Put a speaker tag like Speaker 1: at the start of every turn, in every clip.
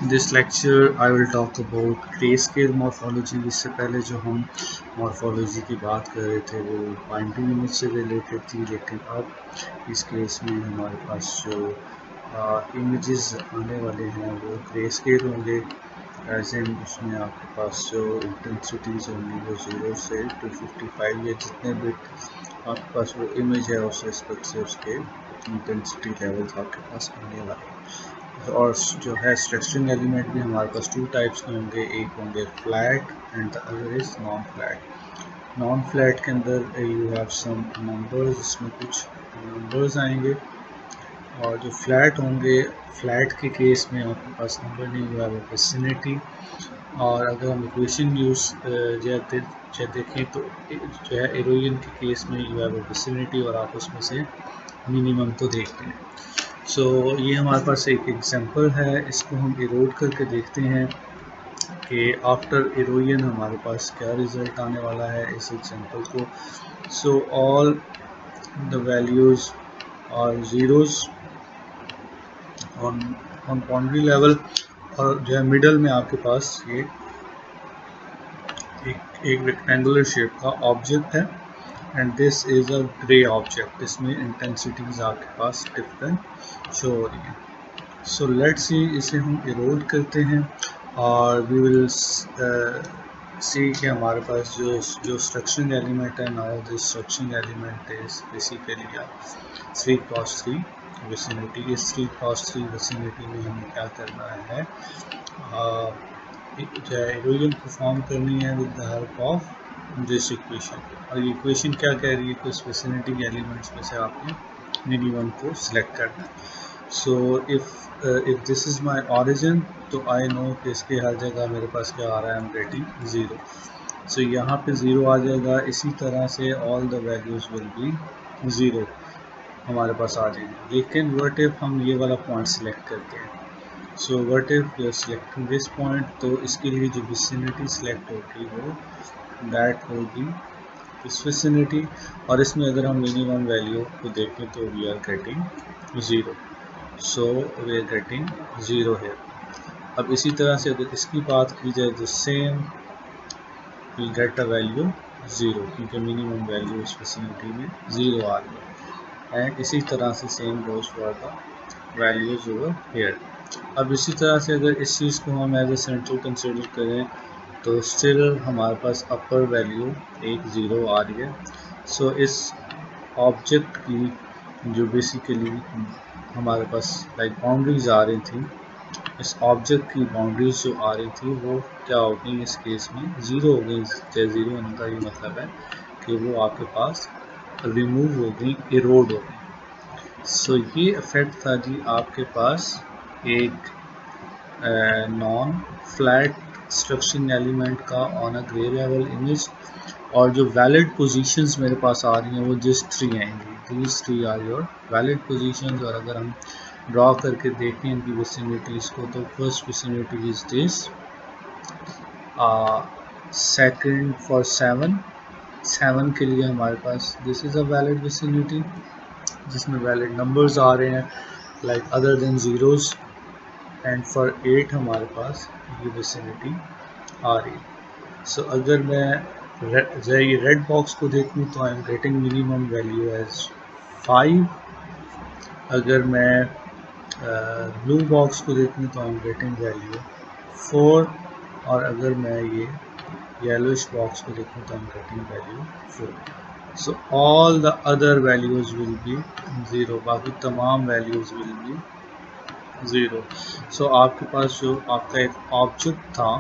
Speaker 1: This lecture I will talk about greyscale morphology. इससे पहले जो हम मॉर्फोलॉजी की बात कर रहे थे वो बाइंडिंग इमेज से रिलेटेड थी, लेकिन अब इस केस में हमारे पास जो इमेजेस आने वाले हैं वो ग्रेस्केल होंगे। एज इन उसमें आपके पास जो इंटेंसिटीज होंगी वो 0 से 255 या जितने बिट आपके पास वो इमेज है उस रिस्पेक्ट से उसके इंटेंसिटी लेवल्स आपके पास आने वाले हैं। और जो है स्ट्रक्चरिंग एलिमेंट भी हमारे पास टू टाइप्स के होंगे, एक होंगे flat and the other is non flat. Non flat के अंदर यू हैव सम नंबर्स, इसमें कुछ नंबर्स आएंगे। और जो फ्लैट होंगे, फ्लैट के केस में आपके पास नंबर नहीं, यू हैव विसिनिटी। और अगर हम इक्वेशन यूज़ देखें तो जो है एरोजन के केस में यू हैव विसिनिटी और आप उसमें से मिनिमम तो देखते हैं। सो ये हमारे पास एक एग्जांपल है, इसको हम इरोड करके देखते हैं कि आफ्टर इरोजन हमारे पास क्या रिज़ल्ट आने वाला है इस एग्जांपल को। So all the values are zeros on boundary level, और जो है मिडल में आपके पास ये एक रेक्टेंगुलर शेप का ऑब्जेक्ट है and this is a grey object. इसमें इंटेंसिटीज आपके पास डिफरेंट शो हो रही है। सो लेट्स सी, इसे हम इरोड करते हैं और वी विल सी कि हमारे पास जो स्ट्रक्चरिंग एलिमेंट है, now this structuring element is basically 3x3 vicinity. इस 3x3 विसिनिटी में हमें क्या करना है, जो है इक्वेशन को फॉर्म करनी है with the help of this equation. और ये इक्वेशन क्या कह रही है कि उस विसिनिटी के एलिमेंट्स में से आपने मिनिमम को सिलेक्ट करना है। So if this is my origin, तो आई नो कि इसके हर जगह मेरे पास क्या आ रहा है, आई एम गेटिंग 0। सो यहाँ पे 0 आ जाएगा। इसी तरह से all the values will be 0 हमारे पास आ जाएंगे। लेकिन व्हाट इफ हम ये वाला पॉइंट सिलेक्ट करते हैं, so what if we are selecting this point, तो इसके लिए जो विसिनिटी सिलेक्ट होगी वो दैट होगी इस विसिनिटी। और इसमें अगर हम मिनिमम वैल्यू को देखें तो we are getting 0। So we are getting 0 है। अब इसी तरह से अगर इसकी बात की जाए तो same we get a value 0, क्योंकि मिनिमम वैल्यू इस विसिनिटी में 0 आ रही है। एंड इसी तरह से same goes for the values over here. अब इसी तरह से अगर इस चीज़ को हम एज ए सेंटर कंसिडर करें तो स्टिल हमारे पास अपर वैल्यू एक 0 आ रही है। सो इस ऑब्जेक्ट की जो बेसिकली हमारे पास लाइक बाउंड्रीज आ रही थी, इस ऑब्जेक्ट की बाउंड्रीज जो आ रही थी वो क्या हो गई, इस केस में 0 हो गई। 0 होने का ये मतलब है कि वो आपके पास रिमूव हो गई, इरोड हो गई। सो ये इफेक्ट था जी आपके पास एक नॉन फ्लैट स्ट्रक्चरिंग एलिमेंट का on a grey level image. और जो वैलिड पोजीशंस मेरे पास आ रही हैं वो जिस ट्री आएंगी, these three are your valid positions. और अगर हम ड्रॉ करके देखें इनकी विसिनिटीज़ को, तो first vicinity is this, second for 7 के लिए हमारे पास this is a valid vicinity जिसमें वैलिड नंबर्स आ रहे हैं like other than zeros. And for 8 हमारे पास ये विसिनिटी आ रही है। सो अगर मैं ये रेड बॉक्स को देखूँ तो I am getting minimum value as 5। अगर मैं ब्लू बॉक्स को देखूँ तो आई एम गेटिंग वैल्यू 4। और अगर मैं ये येलोइश बॉक्स को देखूँ तो I am getting value 4। So all the other values will be 0, बाकी तमाम वैल्यूज़ विल बी 0। सो आपके पास जो आपका एक ऑब्जेक्ट था,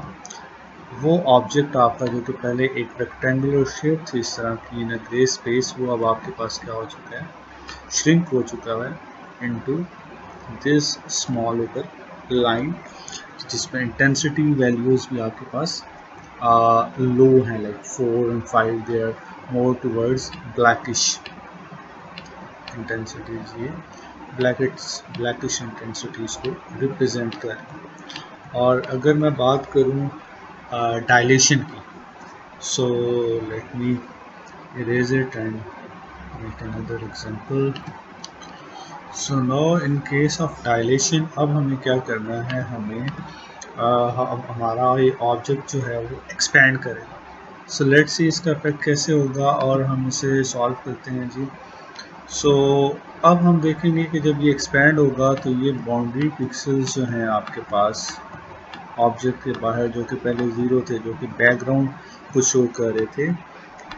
Speaker 1: वो ऑब्जेक्ट आपका जो कि पहले एक रेक्टेंगुलर शेप थी इस तरह की इन अ ग्रे स्पेस, वो अब आपके पास क्या हो चुका है, श्रिंक हो चुका है इनटू दिस स्मॉल ऊपर लाइन, जिसमें इंटेंसिटी वैल्यूज़ भी आपके पास लो हैं like 4 and 5, they are more towards blackish intensities. ये ब्लैकिश इंटेंसिटीज़ को रिप्रेजेंट करें। और अगर मैं बात करूं डायलेशन की, so let me erase it and make another example. So no in case of dilation अब हमें क्या करना है, हमें हमारा ये ऑब्जेक्ट जो है वो एक्सपैंड करेगा। सो लेट्स सी इसका इफेक्ट कैसे होगा और हम इसे सॉल्व करते हैं जी। सो अब हम देखेंगे कि जब ये एक्सपैंड होगा तो ये बाउंड्री पिक्सल्स जो हैं आपके पास ऑब्जेक्ट के बाहर, जो कि पहले ज़ीरो थे, जो कि बैकग्राउंड को शो कर रहे थे,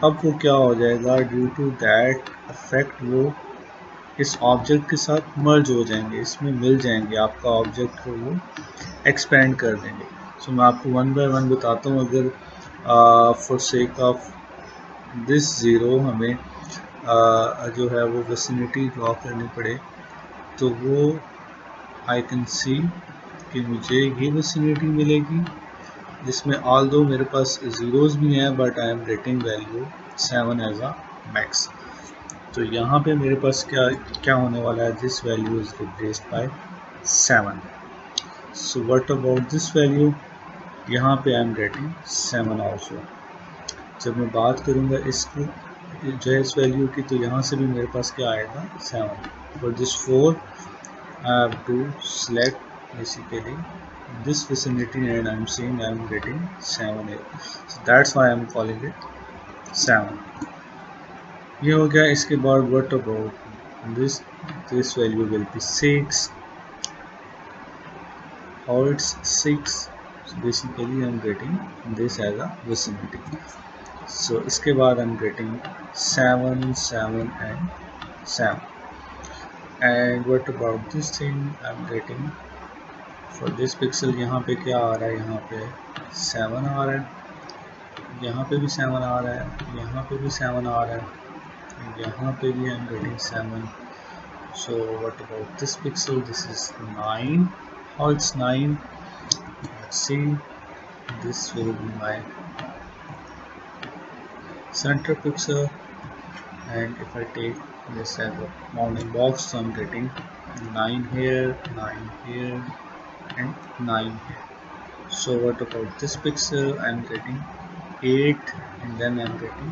Speaker 1: अब वो क्या हो जाएगा, ड्यू टू दैट इफेक्ट वो इस ऑब्जेक्ट के साथ मर्ज हो जाएंगे, इसमें मिल जाएंगे, आपका ऑब्जेक्ट को वो एक्सपेंड कर देंगे। सो मैं आपको वन बाय वन बताता हूँ। अगर for sake of this zero हमें जो है वो विसिनिटी ड्रॉ करनी पड़े, तो वो आई कैन सी कि मुझे ये विसिनिटी मिलेगी, जिसमें ऑल दो मेरे पास ज़ीरोज़ भी हैं, but I am getting value 7 as a max. तो यहाँ पे मेरे पास क्या क्या होने वाला है, this value is replaced by 7। So what about this value, यहाँ पे आई एम गेटिंग 7 ऑल्सो। जब मैं बात करूँगा इसको जो है इस वैल्यू की, तो यहाँ से भी मेरे पास क्या आएगा, 7। For this 4 I have to select basically this vicinity and I'm seeing I'm getting 7 here, so that's why I'm calling it 7। ये हो गया। इसके बाद what about this value will be 6, how it's 6, so basically I'm getting this as a vicinity। so इसके बाद I'm getting 7 7 and 7, and what about this thing, I'm getting for this pixel यहाँ पे क्या आ रहा है, यहाँ पे 7 आ रहा है, यहाँ पे भी 7 आ रहा है, यहाँ पे भी 7 आ रहा है, यहाँ पे भी आई am getting 7। So what about this pixel, this is 9, how it's 9, let's see, this will be my center pixel, and if I take this as a bounding box, so I'm getting 9 here, 9 here and 9 here। So what about this pixel, I'm getting 8 and then I'm getting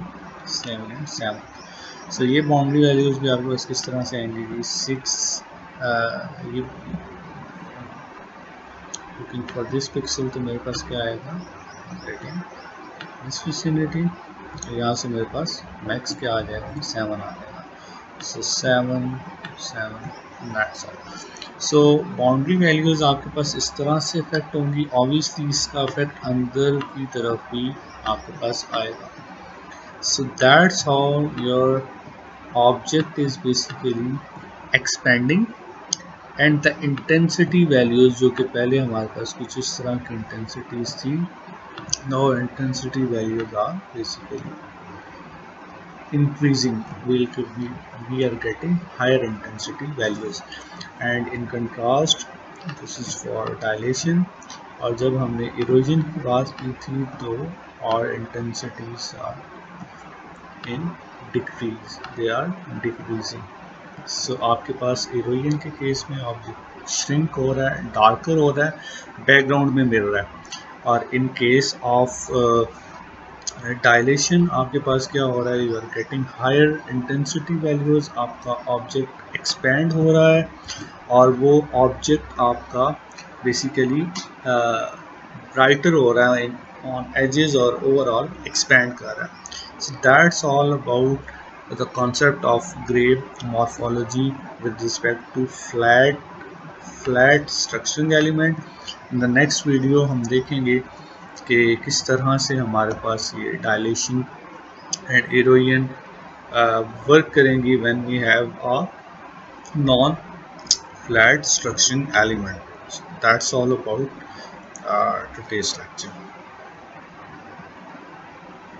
Speaker 1: 7 and 7। so ये boundary values भी आपके पास किस तरह से आएंगी जी, 6 ये looking for this pixel, तो मेरे पास क्या आएगा, गेटिंग दिस विसिनिटी, यहाँ से मेरे पास मैक्स क्या आ जाएगा, 7 आ जाएगा। सो 7 7 that's all. So boundary values आपके पास इस तरह से इफेक्ट होंगी, ऑब्वियसली इसका इफेक्ट अंदर की तरफ भी आपके पास आएगा। So that's how your object is basically expanding, and the intensity values जो कि पहले हमारे पास कुछ इस तरह की इंटेंसिटीज थी, no intensity values are basically increasing, we are getting higher intensity values, and in contrast this is for dilation। और जब हमने इरोजन की बात की थी तो और intensities are in decrease, they are decreasing। so आपके पास इरोजन के केस में ऑब्जेक्ट श्रिंक हो रहा है, डार्कर हो रहा है, बैकग्राउंड में मिल रहा है, और इन केस ऑफ डायलेशन आपके पास क्या हो रहा है, you are getting higher intensity values, आपका ऑब्जेक्ट एक्सपेंड हो रहा है और वो ऑब्जेक्ट आपका बेसिकली ब्राइटर हो रहा है ऑन एजेस और ओवरऑल एक्सपेंड कर रहा है। So that's all about the concept of grey morphology with respect to flat structuring element. In the next video हम देखेंगे कि किस तरह से हमारे पास ये डायलेशन एंड इरोजन वर्क करेंगी when we have a non flat structuring element. That's all about today's lecture।